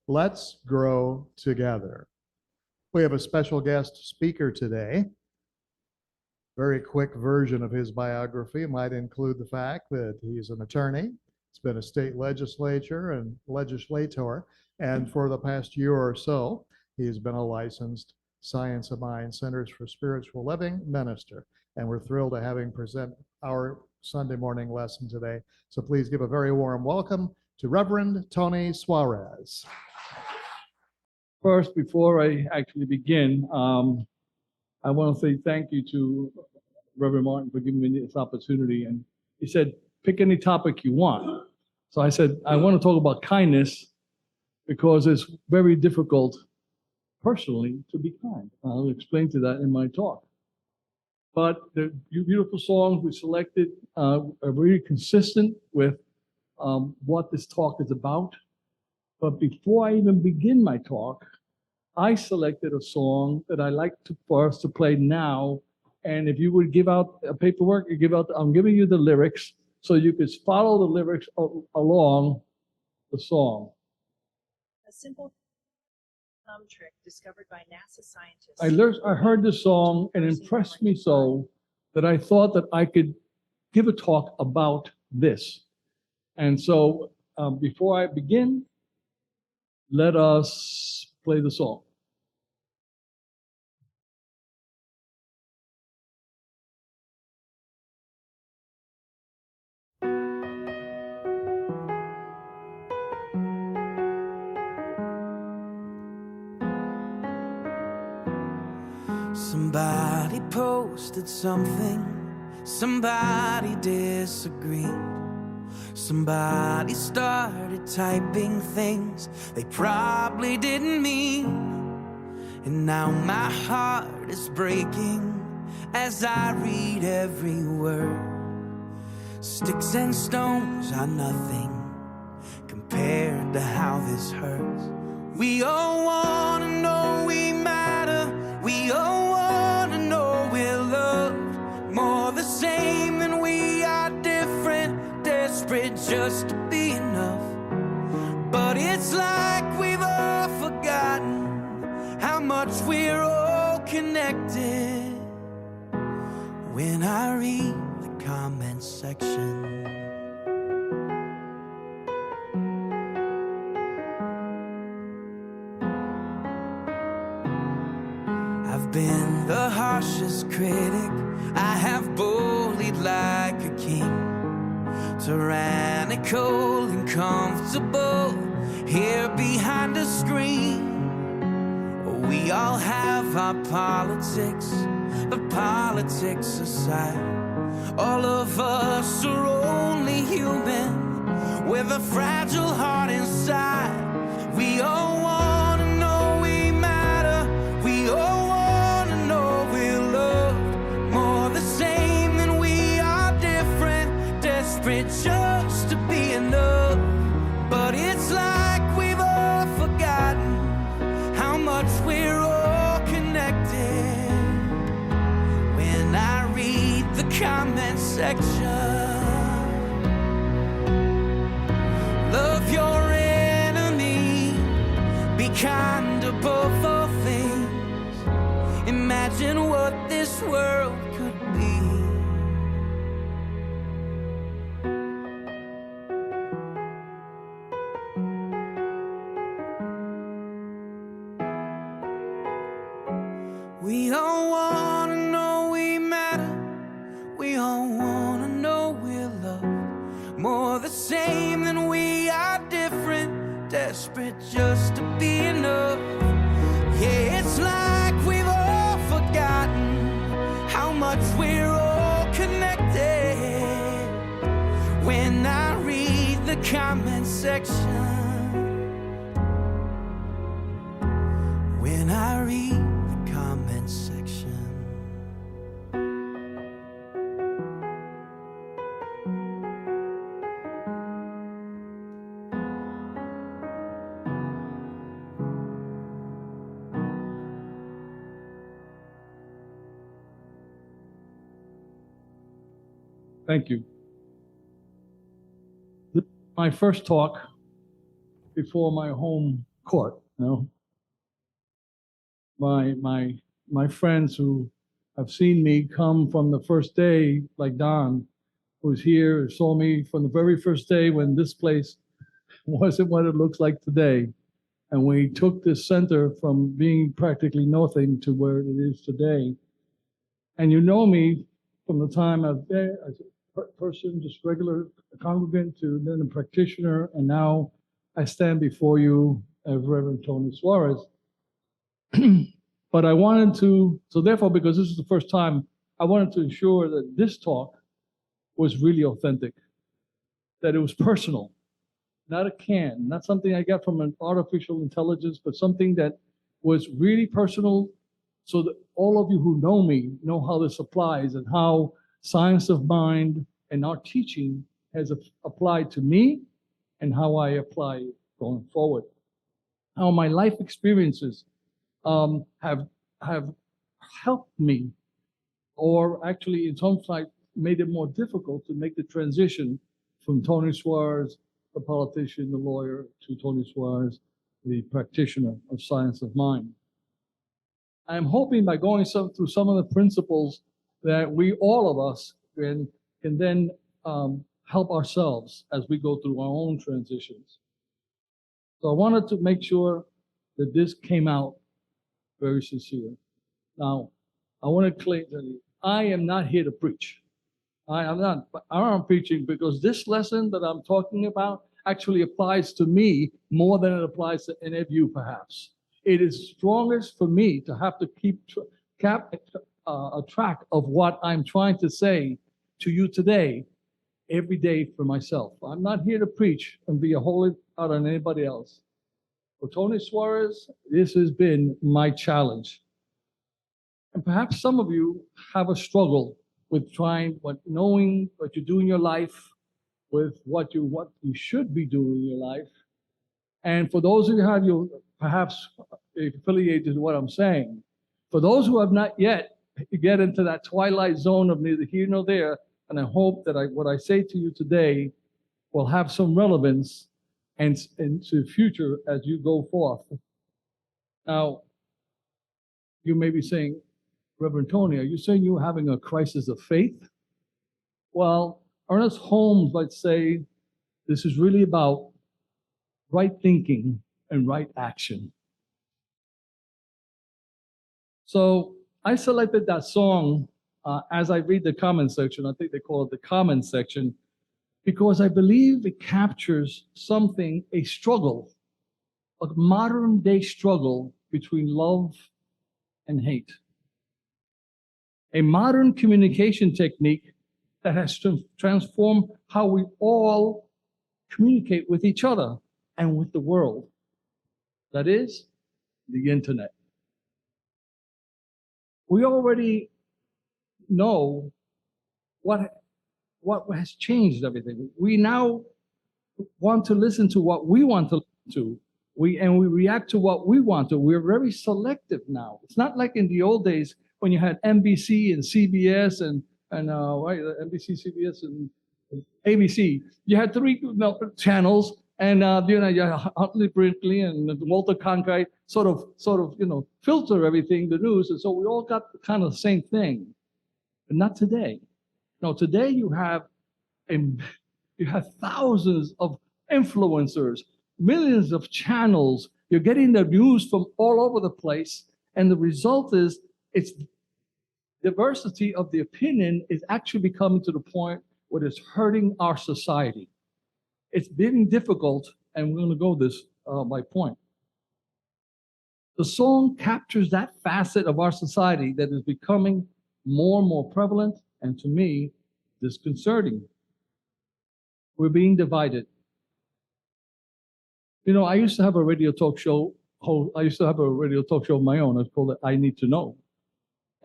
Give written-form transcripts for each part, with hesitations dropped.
Let's grow together. We have a special guest speaker today. Very quick version of his biography might include the fact that he's an attorney. He's been a state legislator, and for the past year or so, he's been a licensed Science of Mind Centers for Spiritual Living minister. And we're thrilled to have him present our Sunday morning lesson today. So please give a very warm welcome to Reverend Tony Suarez. First, before I actually begin, I want to say thank you to Reverend Martin for giving me this opportunity. And he said, pick any topic you want. So I said, I want to talk about kindness because it's very difficult personally to be kind. I'll explain to that in my talk. But the beautiful songs we selected are really consistent with what this talk is about. But before I even begin my talk, I selected a song that I like for us to play now. And if you would give out a paperwork, I'm giving you the lyrics so you could follow the lyrics along the song. A simple thumb trick discovered by NASA scientists. I heard this song and it impressed me so that I thought that I could give a talk about this. And so before I begin, let us play the song. Somebody posted something, somebody disagreed. Somebody started typing things they probably didn't mean. And now my heart is breaking as I read every word. Sticks and stones are nothing compared to how this hurts. We all wanna know we matter. We all wanna know we're loved. More the same than we are different. Desperate just to be enough. But it's like we've all forgotten how much we're all connected. When I read the comment section, I've been the harshest critic. I have bullied like a king. Tyrannical and comfortable here behind a screen. We all have our politics, but politics aside, all of us are only human with a fragile heart inside. We all wanna know we matter. We all wanna know we're loved. More the same than we are different. Desperate just to be enough. But it's like we've all forgotten how much we're all connected. When I read the comment section, love your enemy, be kind above all things. Imagine what this world could be. We all wanna know we matter. We all wanna know we're loved. More the same than we are different. Desperate just to be enough. Yeah, it's like we've all forgotten how much we're all connected. When I read the comment section, when I read the comment section. Thank you. My first talk before my home court, you know. My friends who have seen me come from the first day, like Don, who's here, saw me from the very first day when this place wasn't what it looks like today. And we took this center from being practically nothing to where it is today. And you know me from the time I've been as a person, just regular congregant, to then a practitioner, and now I stand before you as Reverend Tony Suarez. But I wanted to, so therefore, because this is the first time, I wanted to ensure that this talk was really authentic, that it was personal, not a can, not something I got from an artificial intelligence, but something that was really personal, so that all of you who know me know how this applies and how science of mind and our teaching has applied to me and how I apply it going forward. How my life experiences have helped me, or actually in some side made it more difficult to make the transition from Tony Suarez, the politician, the lawyer, to Tony Suarez, the practitioner of science of mind. I'm hoping by going through some of the principles that we, all of us, can then help ourselves as we go through our own transitions. So I wanted to make sure that this came out very sincere. Now, I want to claim that I am not here to preach. I'm preaching because this lesson that I'm talking about actually applies to me more than it applies to any of you, perhaps. It is strongest for me to have to keep a track of what I'm trying to say to you today, every day for myself. I'm not here to preach and be a holy out on anybody else. For Tony Suarez, this has been my challenge. And perhaps some of you have a struggle with knowing what you do in your life, with what you should be doing in your life. And for those of you perhaps affiliated with what I'm saying, for those who have not yet get into that twilight zone of neither here nor there, and I hope that what I say to you today will have some relevance and to the future as you go forth. Now, you may be saying, Reverend Tony, are you saying you're having a crisis of faith? Well, Ernest Holmes might say this is really about right thinking and right action. So I selected that song as I read the comment section. I think they call it the comment section, because I believe it captures something, a struggle, a modern day struggle between love and hate. A modern communication technique that has transformed how we all communicate with each other and with the world. That is, the internet. We already know what has changed everything. We now want to listen to what we want to listen to. We react to what we want to. We're very selective now. It's not like in the old days when you had NBC and CBS and NBC, CBS, and ABC. You had three channels, and you had Huntley Brinkley and Walter Cronkite sort of filter everything, the news, and so we all got kind of the same thing. But not today. No, today you have thousands of influencers, millions of channels. You're getting the news from all over the place, and the result is it's diversity of the opinion is actually becoming to the point where it's hurting our society. It's getting difficult, and we're going to go this by point. The song captures that facet of our society that is becoming more and more prevalent, and to me, disconcerting. We're being divided. You know, I used to have a radio talk show. I used to have a radio talk show of my own. It's called I Need to Know.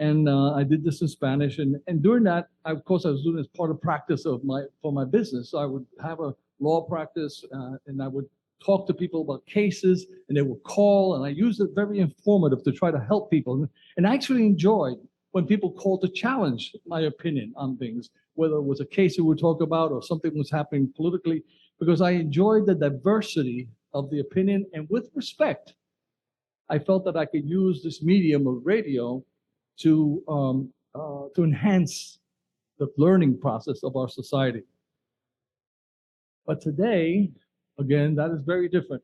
And I did this in Spanish. And during that, of course, I was doing it as part of practice for my business. So I would have a law practice, and I would talk to people about cases, and they would call, and I used it very informative to try to help people. And I actually enjoyed when people called to challenge my opinion on things, whether it was a case we would talk about or something was happening politically, because I enjoyed the diversity of the opinion, and with respect, I felt that I could use this medium of radio to enhance the learning process of our society. But today, again, that is very different.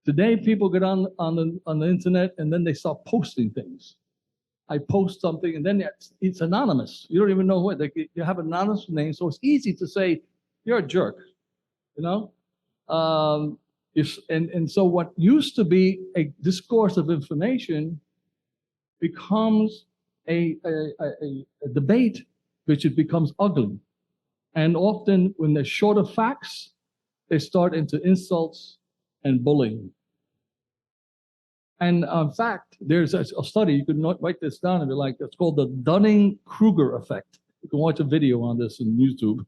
Today, people get on the internet and then they start posting things. I post something and then it's anonymous. You don't even know what. You have an anonymous name, so it's easy to say, you're a jerk, you know? And so what used to be a discourse of information becomes a debate, which it becomes ugly. And often when they're short of facts, they start into insults and bullying. And in fact, there's a study, you can write this down if you like, it's called the Dunning-Kruger effect. You can watch a video on this on YouTube.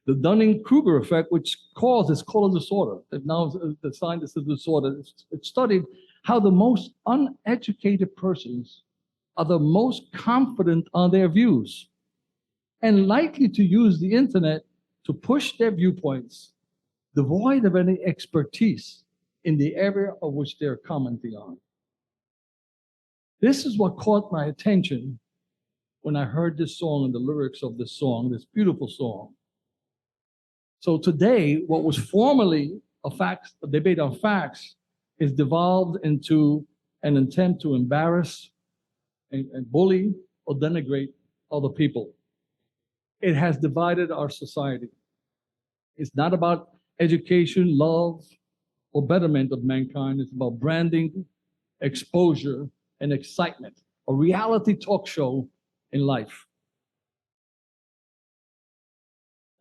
The Dunning-Kruger effect, which causes color disorder. They've now defined this as a disorder. It's studied how the most uneducated persons are the most confident on their views and likely to use the internet to push their viewpoints, devoid of any expertise in the area of which they're commenting on. This is what caught my attention when I heard this song and the lyrics of this song, this beautiful song. So today, what was formerly a debate on facts is devolved into an attempt to embarrass and bully or denigrate other people. It has divided our society. It's not about education, love, or betterment of mankind. It's about branding, exposure, and excitement. A reality talk show in life.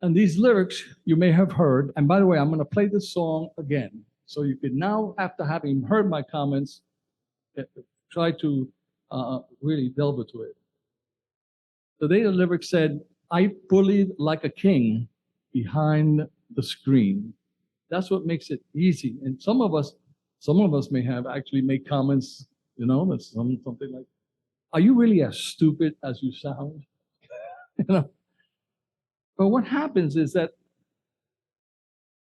And these lyrics you may have heard, and by the way, I'm going to play this song again. So you can now, after having heard my comments, try to really delve into it. Today the lyric said, I bullied like a king behind the screen. That's what makes it easy. And some of us may have actually made comments, you know, that's something like, are you really as stupid as you sound? You know? But what happens is that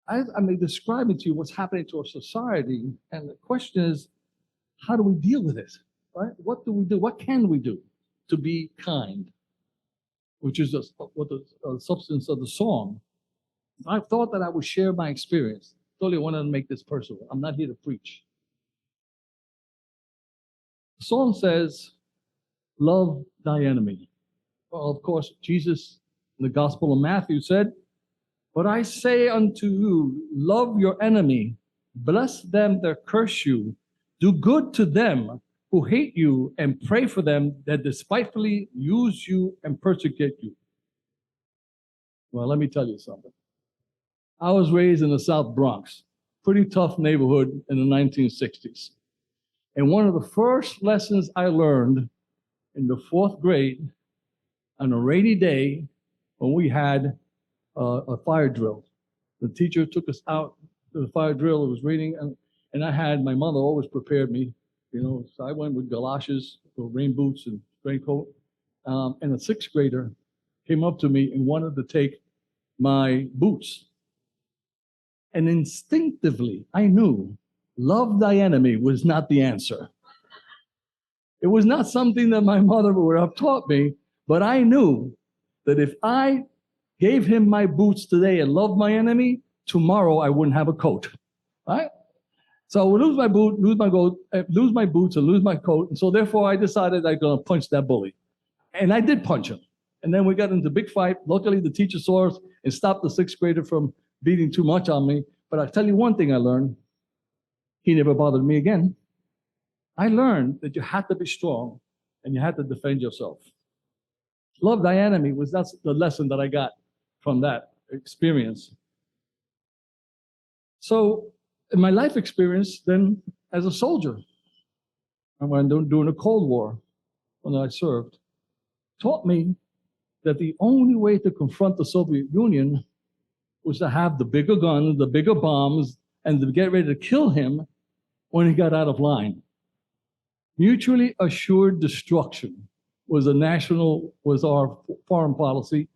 I'm describing to you what's happening to our society, and the question is, how do we deal with it, right? What do we do? What can we do to be kind? Which is what the substance of the song. I thought that I would share my experience. Totally wanted to make this personal. I'm not here to preach. The song says, love thy enemy. Well, of course, Jesus in the Gospel of Matthew said, but I say unto you, love your enemy, bless them that curse you, do good to them who hate you, and pray for them that despitefully use you and persecute you. Well, let me tell you something. I was raised in the South Bronx, pretty tough neighborhood in the 1960s. And one of the first lessons I learned in the 4th grade on a rainy day when we had a fire drill. The teacher took us out to the fire drill. It was raining, and I had, my mother always prepared me, you know, so I went with galoshes, rain boots, and raincoat. And a 6th grader came up to me and wanted to take my boots. And instinctively, I knew love thy enemy was not the answer. It was not something that my mother would have taught me, but I knew that if I gave him my boots today and loved my enemy, tomorrow I wouldn't have a coat, right? So I would lose my boot, lose my boots, and lose my coat. And so therefore I decided I'm going to punch that bully. And I did punch him. And then we got into a big fight. Luckily, the teacher saw us and stopped the 6th grader from beating too much on me. But I'll tell you one thing I learned. He never bothered me again. I learned that you had to be strong and you had to defend yourself. Love thy enemy that's the lesson that I got from that experience. So in my life experience, then as a soldier, and when during the Cold War, when I served, taught me that the only way to confront the Soviet Union was to have the bigger guns, the bigger bombs, and to get ready to kill him when he got out of line. Mutually assured destruction was our foreign policy,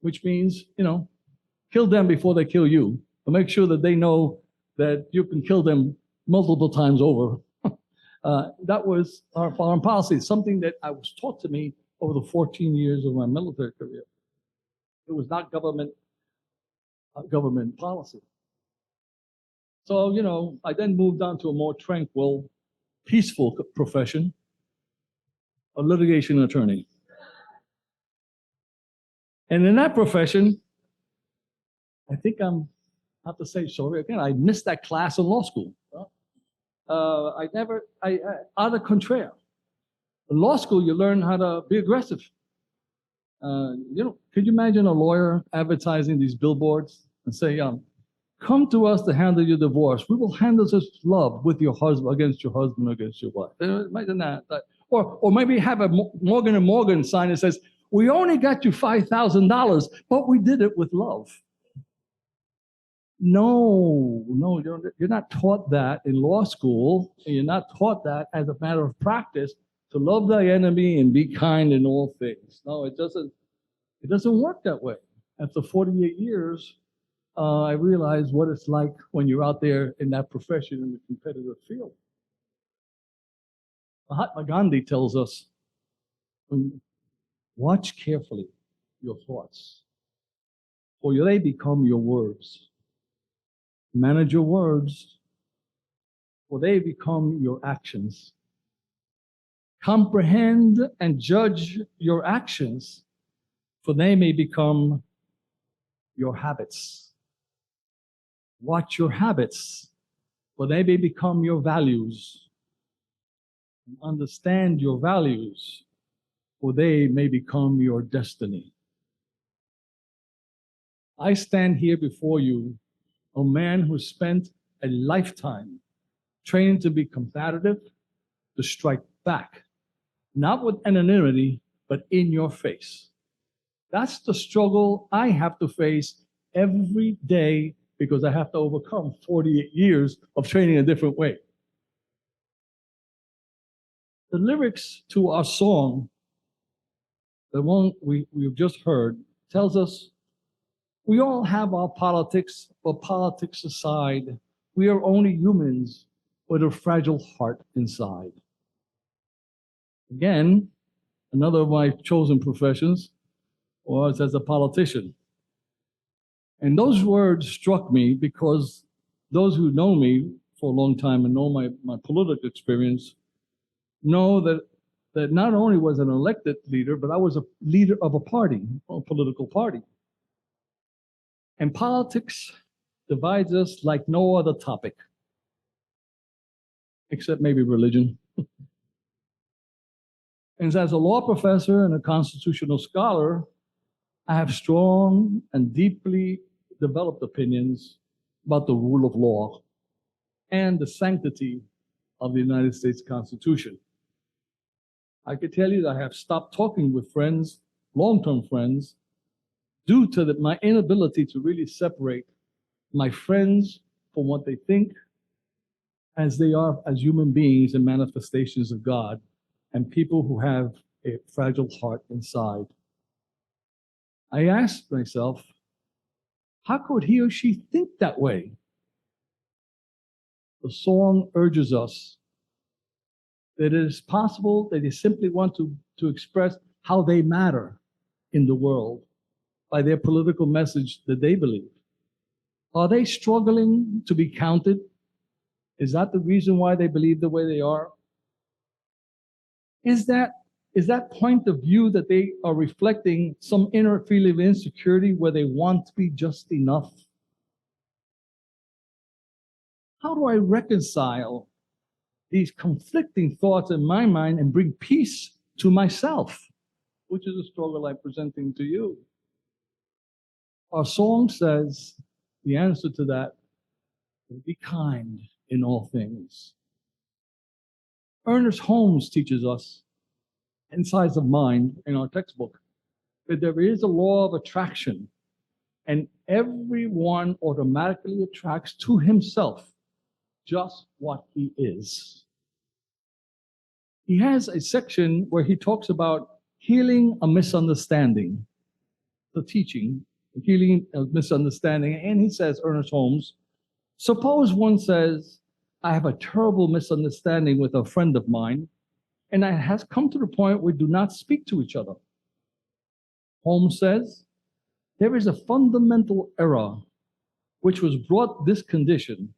which means, you know, kill them before they kill you, but make sure that they know that you can kill them multiple times over. That was our foreign policy, something that I was taught to me over the 14 years of my military career. It was not government policy. So, you know, I then moved on to a more tranquil, peaceful profession, a litigation attorney. And in that profession, I think I have to say sorry again, I missed that class in law school. Out of contraire. In law school, you learn how to be aggressive. You know, could you imagine a lawyer advertising these billboards and say, come to us to handle your divorce. We will handle this love with your husband, against your husband, against your wife. Imagine that. Or maybe have a Morgan & Morgan sign that says, we only got you $5,000, but we did it with love. No, you're not taught that in law school, and you're not taught that as a matter of practice to love thy enemy and be kind in all things. No, it doesn't work that way. After 48 years, I realized what it's like when you're out there in that profession in the competitive field. Mahatma Gandhi tells us, watch carefully your thoughts, for they become your words. Manage your words, for they become your actions. Comprehend and judge your actions, for they may become your habits. Watch your habits, for they may become your values. Understand your values, for they may become your destiny. I stand here before you, a man who spent a lifetime training to be combative, to strike back, not with anonymity, but in your face. That's the struggle I have to face every day because I have to overcome 48 years of training a different way. The lyrics to our song, the one we've just heard, tells us we all have our politics, but politics aside, we are only humans with a fragile heart inside. Again, another of my chosen professions was as a politician. And those words struck me because those who know me for a long time and know my political experience know that not only was I an elected leader, but I was a leader of a party, a political party. And politics divides us like no other topic, except maybe religion. And as a law professor and a constitutional scholar, I have strong and deeply developed opinions about the rule of law and the sanctity of the United States Constitution. I could tell you that I have stopped talking with friends, long-term friends, due to my inability to really separate my friends from what they think as they are as human beings and manifestations of God and people who have a fragile heart inside. I asked myself, how could he or she think that way? The song urges us that it is possible that they simply want to express how they matter in the world by their political message that they believe. Are they struggling to be counted? Is that the reason why they believe the way they are? Is that point of view that they are reflecting some inner feeling of insecurity where they want to be just enough? How do I reconcile these conflicting thoughts in my mind and bring peace to myself, which is a struggle I'm presenting to you? Our song says the answer to that is be kind in all things. Ernest Holmes teaches us in Size of Mind in our textbook that there is a law of attraction and everyone automatically attracts to himself just what he is. He has a section where he talks about healing a misunderstanding, the teaching, healing a misunderstanding, and he says, Ernest Holmes, Suppose one says, I have a terrible misunderstanding with a friend of mine, and it has come to the point where we do not speak to each other. Holmes says, there is a fundamental error which was brought this condition,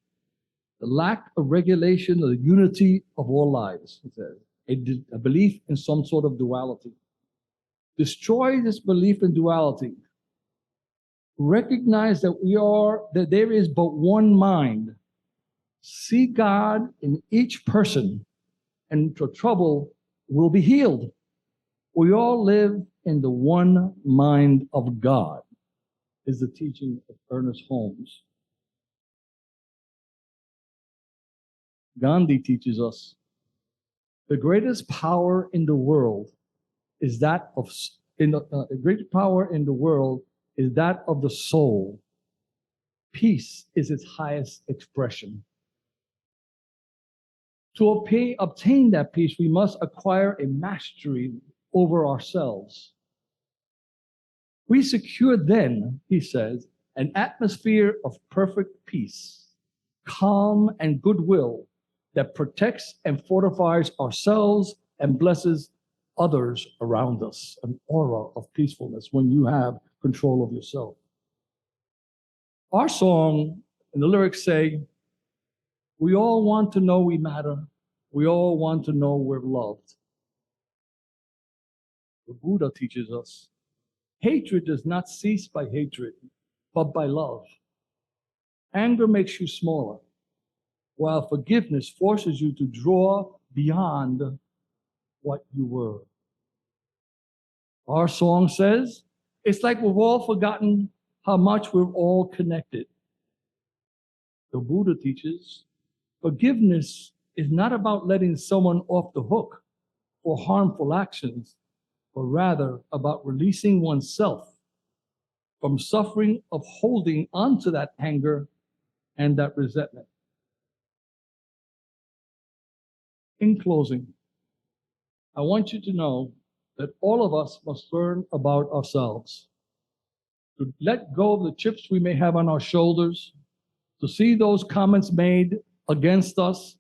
the lack of regulation of the unity of all lives, he says, a belief in some sort of duality. Destroy this belief in duality. Recognize that there is but one mind. See God in each person, and the trouble will be healed. We all live in the one mind of God, is the teaching of Ernest Holmes. Gandhi teaches us the greatest power in the world is that of the greatest power in the world is that of the soul. Peace is its highest expression. To obtain that peace, we must acquire a mastery over ourselves. We secure then, he says, an atmosphere of perfect peace, calm, and goodwill that protects and fortifies ourselves and blesses others around us. An aura of peacefulness when you have control of yourself. Our song and the lyrics say, we all want to know we matter. We all want to know we're loved. The Buddha teaches us, hatred does not cease by hatred, but by love. Anger makes you smaller, while forgiveness forces you to draw beyond what you were. Our song says, it's like we've all forgotten how much we're all connected. The Buddha teaches, forgiveness is not about letting someone off the hook for harmful actions, but rather about releasing oneself from suffering of holding onto that anger and that resentment. In closing, I want you to know that all of us must learn about ourselves, to let go of the chips we may have on our shoulders, to see those comments made against us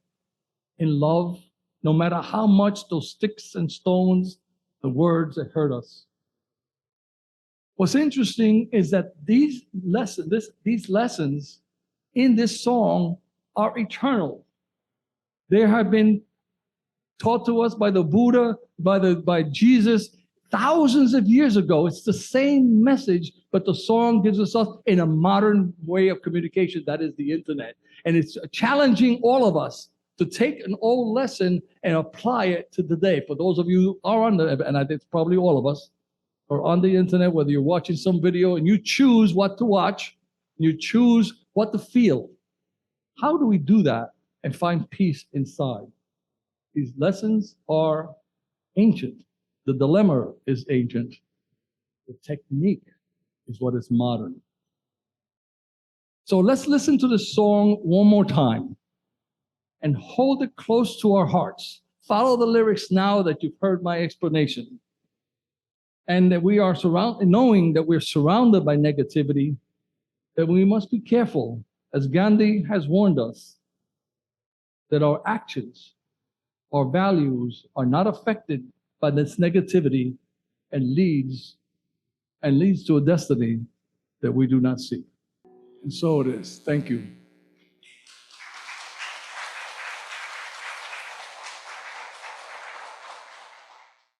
in love, no matter how much those sticks and stones, the words that hurt us. What's interesting is that these lessons in this song are eternal. They have been taught to us by the Buddha, by Jesus, thousands of years ago. It's the same message, but the song gives us in a modern way of communication, that is the internet. And it's challenging all of us to take an old lesson and apply it to today. For those of you who are on and I think it's probably all of us, are on the internet, whether you're watching some video and you choose what to watch, you choose what to feel. How do we do that and find peace inside? These lessons are ancient. The dilemma is ancient. The technique is what is modern. So let's listen to the song one more time and hold it close to our hearts. Follow the lyrics now that you've heard my explanation. And that we are knowing that we're surrounded by negativity, that we must be careful, as Gandhi has warned us, that our actions, our values are not affected by this negativity and leads to a destiny that we do not see. And so it is. Thank you.